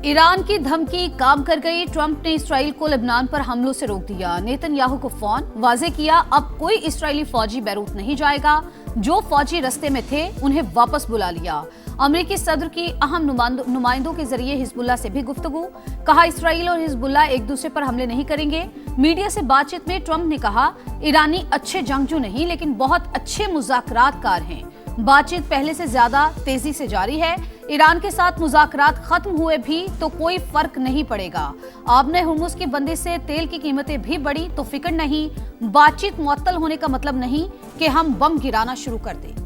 Iran की धमकी काम कर गई। ट्रंप ने इसराइल को लेबनान पर हमलों से रोक दिया। नेतन्याहू को फोन वाजे किया, अब कोई इसराइली फौजी बैरूत नहीं जाएगा। जो फौजी रस्ते में थे उन्हें वापस बुला लिया। अमेरिकी सदर की अहम नुमाइंदों के जरिए हिजबुल्लाह से भी गुफ्तगू। कहा इसराइल और हिजबुल्लाह एक दूसरे पर हमले नहीं करेंगे। मीडिया से बातचीत में ट्रंप ने कहा ईरानी अच्छे जंगजू नहीं लेकिन बहुत अच्छे मुज़ाकरातकार हैं। बातचीत पहले से ज्यादा तेजी से जारी है। ईरान के साथ मुज़ाकरात खत्म हुए भी तो कोई फर्क नहीं पड़ेगा। आपने हुर्मुज़ की बंदी से तेल की कीमतें भी बढ़ी तो फिक्र नहीं। बातचीत मुअत्तल होने का मतलब नहीं कि हम बम गिराना शुरू कर दें।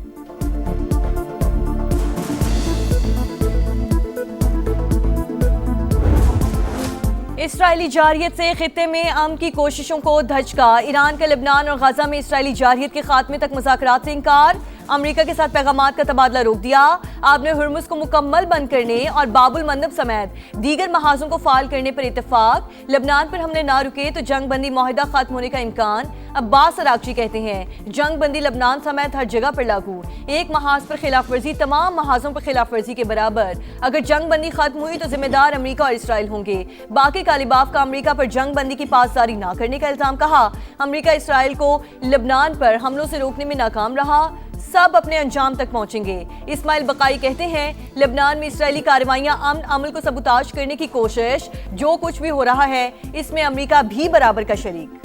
इसराइली जारियत से खित्ते में अमन की कोशिशों को धचका। ईरान का लेबनान और गाजा में इसराइली जारियत के खात्मे तक मुज़ाकरात से इंकार। अमेरिका के साथ पैगामात का तबादला रोक दिया। आपने हुर्मुज़ को मुकम्मल बंद करने और बाबुल मंदब समेत दीगर महाजों को फाल करने पर इत्तेफाक। लेबनान पर हमले ना रुके तो जंग बंदी माहिदा खत्म होने का इम्कान। अब्बास अरागची कहते हैं जंग बंदी लेबनान समेत हर जगह पर लागू। एक महाज पर खिलाफ वर्जी तमाम महाजों पर खिलाफ वर्जी के बराबर। अगर जंग बंदी खत्म हुई तो जिम्मेदार अमेरिका और इसराइल होंगे। बाकी कालिबाफ का अमेरिका पर जंग बंदी की पासदारी न करने का इल्जाम। कहा अमेरिका इसराइल को लेबनान पर हमलों से रोकने में नाकाम रहा, सब अपने अंजाम तक पहुंचेंगे। इस्माइल बकाई कहते हैं लेबनान में इसराइली कार्रवाइयां अमन अमल को सबूताज करने की कोशिश। जो कुछ भी हो रहा है इसमें अमेरिका भी बराबर का शरीक।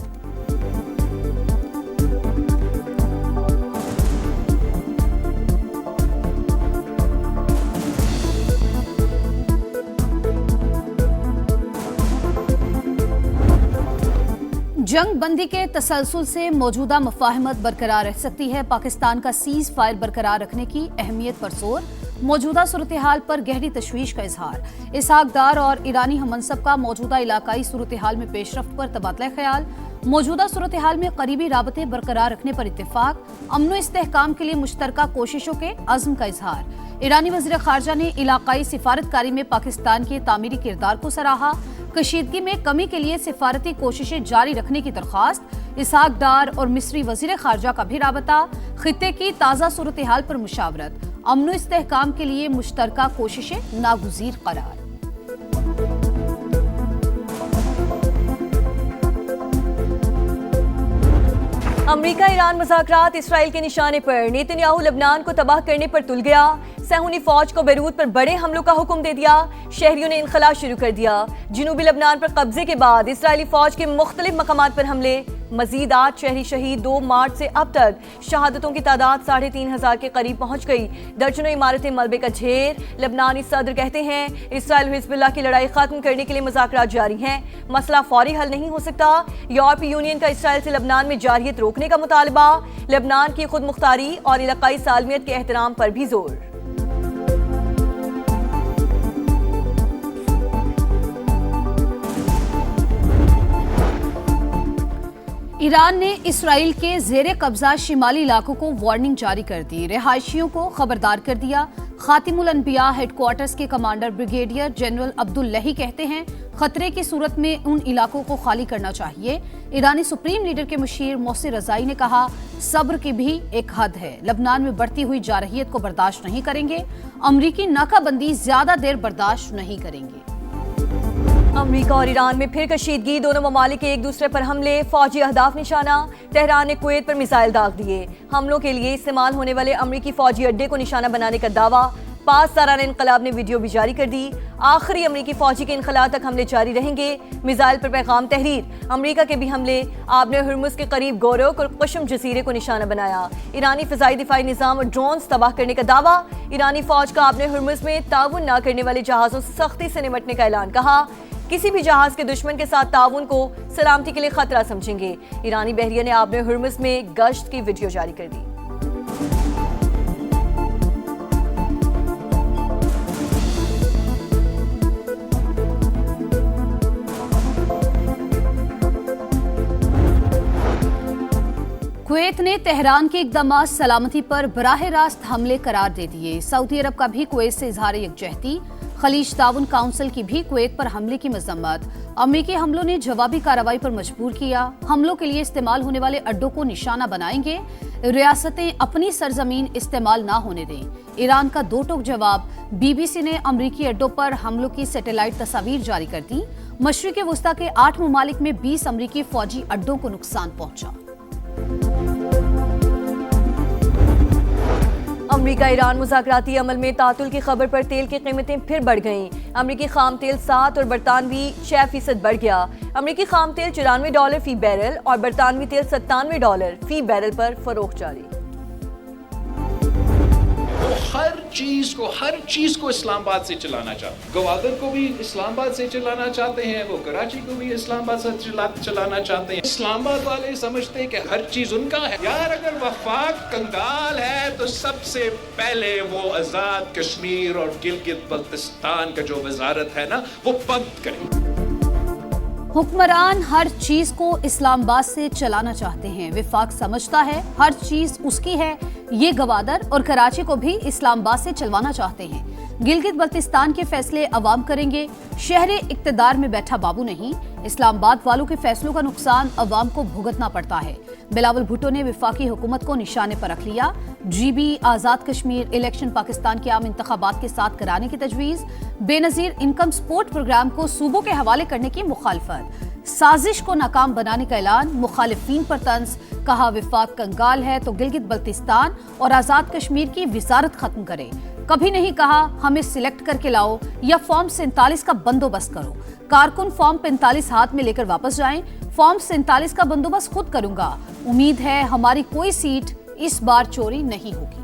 जंग बंदी के तसलसल से मौजूदा मुफाहमत बरकरार रह सकती है। पाकिस्तान का सीज फायर बरकरार रखने की अहमियत पर जोर। मौजूदा सूरत हाल पर गहरी तशवीश का इजहार। इसहाक डार और ईरानी हमनसब का मौजूदा इलाकाई सूरत हाल में पेशरफ्त पर तबादला ख्याल। मौजूदा सूरत हाल में करीबी राबते बरकरार रखने पर इत्तेफाक। अमन इस्तेहकाम के लिए मुश्तरका कोशिशों के अज़्म का इजहार। ईरानी वज़ीर ख़ारजा ने इलाकाई सिफारतकारी में पाकिस्तान के तामीरी किरदार को सराहा। कशीदगी में कमी के लिए सिफारती कोशिशें जारी रखने की दरख्वास्त। इसहाक डार और मिस्री वज़ीर ख़ारजा का भी राबता। खित्ते की ताज़ा सूरत हाल पर मुशावरत। अमन इस्तेहकाम के लिए मुश्तरका कोशिशें नागुज़ीर करार। अमेरिका ईरान मुज़ाकरात इसराइल के निशाने पर। नेतन्याहू लेबनान को तबाह करने पर तुल गया। सहूनी फौज को बैरूत पर बड़े हमलों का हुक्म दे दिया। शहरियों ने इनखला शुरू कर दिया। जनूबी लेबनान पर कब्जे के बाद इसराइली फौज के मुख्तलिफ मकामात पर हमले। मजीद 8 शहरी शहीद। 2 मार्च से अब तक शहादतों की तादाद 3,500 के करीब पहुंच गई। दर्जनों इमारतें मलबे का ढेर। लेबनानी सदर कहते हैं इसराइल और हिजबुल्लाह की लड़ाई खत्म करने के लिए मुज़ाकरात जारी हैं। मसला फौरी हल नहीं हो सकता। यूरोपीय यूनियन का इसराइल से लेबनान में जारियत रोकने का मुतालबा। लेबनान की खुद मुख्तारी और इलाकाई सालमियत के एहतराम पर भी जोर। ईरान ने इसराइल के जेरे कब्जा शिमाली इलाकों को वार्निंग जारी कर दी। रिहायशियों को खबरदार कर दिया। खातिमुल अनबिया हेडक्वार्टर्स के कमांडर ब्रिगेडियर जनरल अब्दुल्लाही कहते हैं खतरे की सूरत में उन इलाकों को खाली करना चाहिए। ईरानी सुप्रीम लीडर के मुशीर मोहसिन रज़ाई ने कहा सब्र की भी एक हद है। लेबनान में बढ़ती हुई जारहियत को बर्दाश्त नहीं करेंगे। अमरीकी नाकाबंदी ज्यादा देर बर्दाश्त नहीं करेंगे। अमेरिका और ईरान में फिर कशीदगी। दोनों ममालिक के एक दूसरे पर हमले। फौजी अहदाफ निशाना। तेहरान ने कुवैत पर मिसाइल दाग दिए। हमलों के लिए इस्तेमाल होने वाले अमेरिकी फौजी अड्डे को निशाना बनाने का दावा। 5 सालाना इनकलाब ने वीडियो भी जारी कर दी। आखिरी अमेरिकी फौजी के इनखला तक हमले जारी रहेंगे। मिसाइल पर पैगाम तहरीर। अमेरिका के भी हमले। आपने हुर्मुज़ के करीब गोरोक और कुशम जजीरे को निशाना बनाया। ईरानी फ़िज़ाई दिफाई निज़ाम और ड्रोन्स तबाह करने का दावा। ईरानी फौज का आपने हुर्मुज़ में ताउन न करने वाले जहाज़ों से सख्ती से निपटने का ऐलान। कहा किसी भी जहाज के दुश्मन के साथ ताउन को सलामती के लिए खतरा समझेंगे। ईरानी बहरिया ने आपने हुर्मुज़ में गश्त की वीडियो जारी कर दी। कुवैत ने तेहरान के इक़दामात सलामती पर बराह रास्त हमले करार दे दिए। सऊदी अरब का भी कुवैत से इजहार यकजहती। खलीज ताउन काउंसिल की भी कुवैत पर हमले की मजम्मत। अमेरिकी हमलों ने जवाबी कार्रवाई पर मजबूर किया। हमलों के लिए इस्तेमाल होने वाले अड्डों को निशाना बनाएंगे। रियासतें अपनी सरजमीन इस्तेमाल ना होने दें। ईरान का दो टोक जवाब। बीबीसी ने अमेरिकी अड्डों पर हमलों की सैटेलाइट तस्वीर जारी कर दी। मशरिक़ वस्ता के 8 ममालिक में 20 अमेरिकी फौजी अड्डों को नुकसान पहुंचा। अमेरिका ईरान मुज़ाकराती अमल में तातुल की खबर पर तेल की कीमतें फिर बढ़ गईं। अमेरिकी खाम तेल 7 और बरतानवी 6% बढ़ गया। अमेरिकी खाम तेल $94 फी बैरल और बरतानवी तेल $97 फी बैरल पर फरोख्त जारी। वो हर चीज को इस्लामाबाद से चलाना चाहते हैं। गवादर को भी इस्लामाबाद से चलाना चाहते हैं, वो कराची को भी इस्लामाबाद से चलाना चाहते हैं। इस्लामाबाद वाले समझते हैं कि हर चीज उनका है। यार अगर वफाक कंगाल है तो सबसे पहले वो आजाद कश्मीर और गिलगित बल्तिस्तान का जो वजारत है ना वो बंद करे। हुक्मरान हर चीज को इस्लामाबाद से चलाना चाहते हैं। विफाक समझता है हर चीज उसकी है। ये गवादर और कराची को भी इस्लामाबाद से चलवाना चाहते हैं। गिलगित बल्तिस्तान के फैसले अवाम करेंगे। शहरे इक्तदार में बैठा बाबू नहीं। इस्लामाबाद वालों के फैसलों का नुकसान अवाम को भुगतना पड़ता है। बिलावल भुट्टो ने विफाकी हुकूमत को निशाने पर रख लिया। GB आजाद कश्मीर इलेक्शन पाकिस्तान के आम इंतखाबात के साथ कराने की तजवीज। बेनजीर इनकम सपोर्ट प्रोग्राम को सूबों के हवाले करने की मुखालफत। साजिश को नाकाम बनाने का ऐलान। मुखालिफिन पर तंज। कहा विफाक कंगाल है तो गिलगित बल्तिस्तान और आजाद कश्मीर की विजारत खत्म करे। कभी नहीं कहा हमें सिलेक्ट करके लाओ या फॉर्म 47 का बंदोबस्त करो। कारकुन फॉर्म 45 हाथ में लेकर वापस जाएं। फॉर्म 47 का बंदोबस्त खुद करूंगा। उम्मीद है हमारी कोई सीट इस बार चोरी नहीं होगी।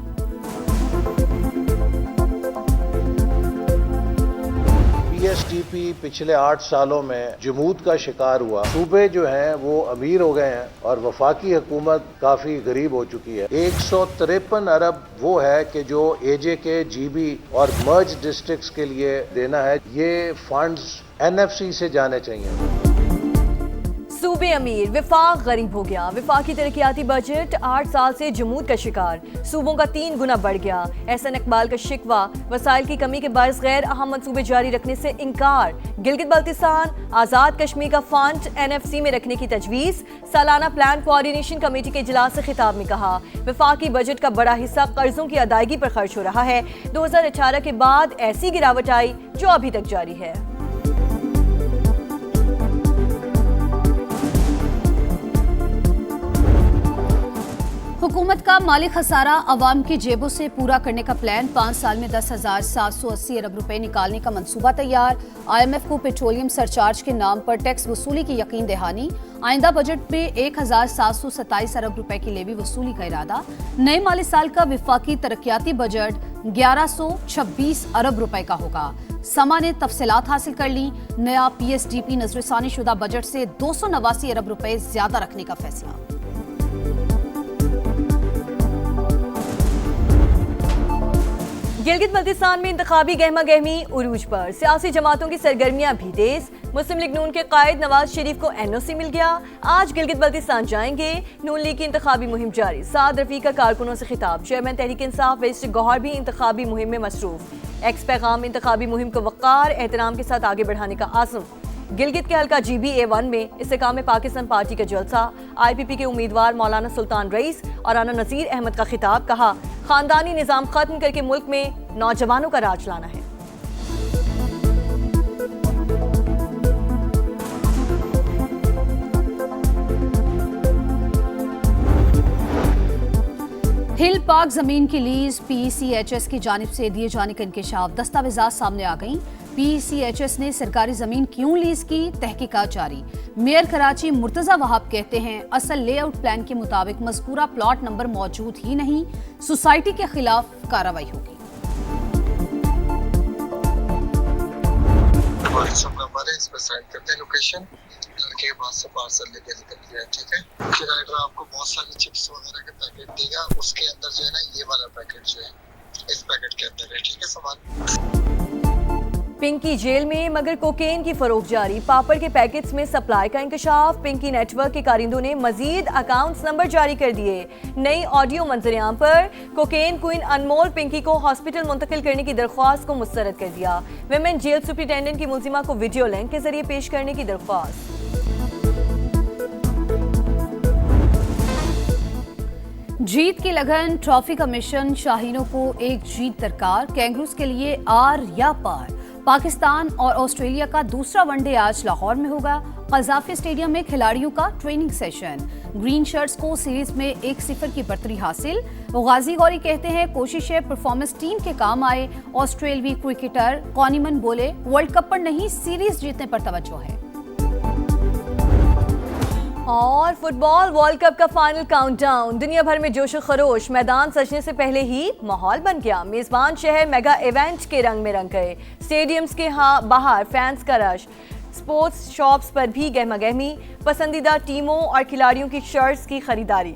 PSDP पिछले 8 सालों में जमूद का शिकार हुआ। सूबे जो हैं वो अमीर हो गए हैं और वफाकी हुकूमत काफी गरीब हो चुकी है। 153 अरब वो है कि जो AJK, GB और मर्ज डिस्ट्रिक्ट्स के लिए देना है। ये फंड्स NFC से जाने चाहिए। सूबे अमीर, विफाक गरीब हो गया। विफाकी तरक्याती बजट 8 साल से जमूद का शिकार। सूबों का 3 गुना बढ़ गया। एहसन इकबाल का शिकवा। वसाइल की कमी के बायस गैर अहम मंसूबे जारी रखने से इनकार। गिलगित बल्तिस्तान आजाद कश्मीर का फंड NFC में रखने की तजवीज। सालाना प्लान कोऑर्डिनेशन कमेटी के इजलास से खिताब में कहा विफाकी बजट का बड़ा हिस्सा कर्जों की अदायगी पर खर्च हो रहा है। 2018 के बाद ऐसी गिरावट आई जो अभी तक जारी है। हुकूमत का माली खसारा अवाम की जेबों से पूरा करने का प्लान। 5 साल में 10,780 अरब रुपए निकालने का मंसूबा तैयार। IMF को पेट्रोलियम सरचार्ज के नाम पर टैक्स वसूली की यकीन दहानी। आइंदा बजट में 1,727 अरब रुपए की लेवी वसूली का इरादा। नए माली साल का विफाकी तरक्याती बजट 1126 अरब रुपए का होगा। समा ने तफसीलात हासिल कर ली। नया PSDP नजरसानी शुदा बजट से 289 अरब रुपए ज्यादा रखने का फैसला। गिलगित बल्तिस्तान में इंतखाबी गहमा गहमी उरूज पर। सियासी जमातों की सरगर्मियां भी तेज। मुस्लिम लीग नून के कायद नवाज शरीफ को NOC मिल गया। आज गिलगित बल्तिस्तान जाएंगे। नून लीग की इंतखाबी मुहिम जारी। साद रफीक का कारकुनों से खिताब। चेयरमैन तहरीक इंसाफ वेस्ट गौहर भी इंतखाबी मुहिम में मसरूफ। एक्स पैगाम इंतखाबी मुहिम को वक़ार एहतराम के साथ आगे बढ़ाने का आज़म। गिलगित के हल्का GB A1 में इस्तेकाम पाकिस्तान पार्टी का जलसा। IPP के उम्मीदवार मौलाना सुल्तान रईस और राना नज़ीर अहमद का खिताब। कहा खानदानी निज़ाम खत्म करके मुल्क में नौजवानों का राज लाना है। हिल पार्क जमीन की लीज PCHS की जानिब से दिए जाने का इंकशाफ। दस्तावेजात सामने आ गई। PCHS ने सरकारी जमीन क्यों लीज की, तहकीकात जारी। मेयर कराची मुर्तजा वहाब कहते हैं असल लेआउट प्लान के मुताबिक मज़कूरा प्लॉट नंबर मौजूद ही नहीं। सोसाइटी के खिलाफ कार्रवाई होगी। इस पर साइन करते हैं लोकेशन लड़के के पास से पार्सल लेके निकल गया। ठीक है, फिर राइडर आपको बहुत सारी चिप्स वगैरह के पैकेट देगा। उसके अंदर जो है ना ये वाला पैकेट जो है इस पैकेट के अंदर है। ठीक है, सामान पिंकी जेल में मगर कोकेन की फरोख्त जारी, पापड़ के पैकेट्स में सप्लाई का इंकशाफ। पिंकी नेटवर्क के कारिंदों ने मजीद अकाउंट्स नंबर जारी कर दिए। नई ऑडियो मंजरेआम पर कोकेन क्वीन अनमोल पिंकी को हॉस्पिटल मुंतकिल करने की दरख्वास्त को मुस्तरद कर दिया। विमेन जेल सुप्रिटेंडेंट की मुलजिमा को वीडियो लिंक के जरिए पेश करने की दरख्वास्त। जीत की लगन, ट्रॉफी का मिशन, शाहीनों को एक जीत दरकार, कैंगरूज के लिए आर या पार। पाकिस्तान और ऑस्ट्रेलिया का दूसरा वनडे आज लाहौर में होगा। कज़ाफी स्टेडियम में खिलाड़ियों का ट्रेनिंग सेशन। ग्रीन शर्ट्स को सीरीज में 1-0 की बढ़तरी हासिल। गाजी गौरी कहते हैं कोशिशें परफॉर्मेंस टीम के काम आए। ऑस्ट्रेलवी क्रिकेटर कॉनीमन बोले वर्ल्ड कप पर नहीं सीरीज जीतने पर तवज्जो है। और फुटबॉल वर्ल्ड कप का फाइनल काउंटडाउन, दुनिया भर में जोश खरोश, मैदान सजने से पहले ही माहौल बन गया। मेजबान शहर मेगा इवेंट के रंग में रंग गए। स्टेडियम्स के बाहर फैंस का रश, स्पोर्ट्स शॉप्स पर भी गहमा गहमी, पसंदीदा टीमों और खिलाड़ियों की शर्ट्स की खरीदारी।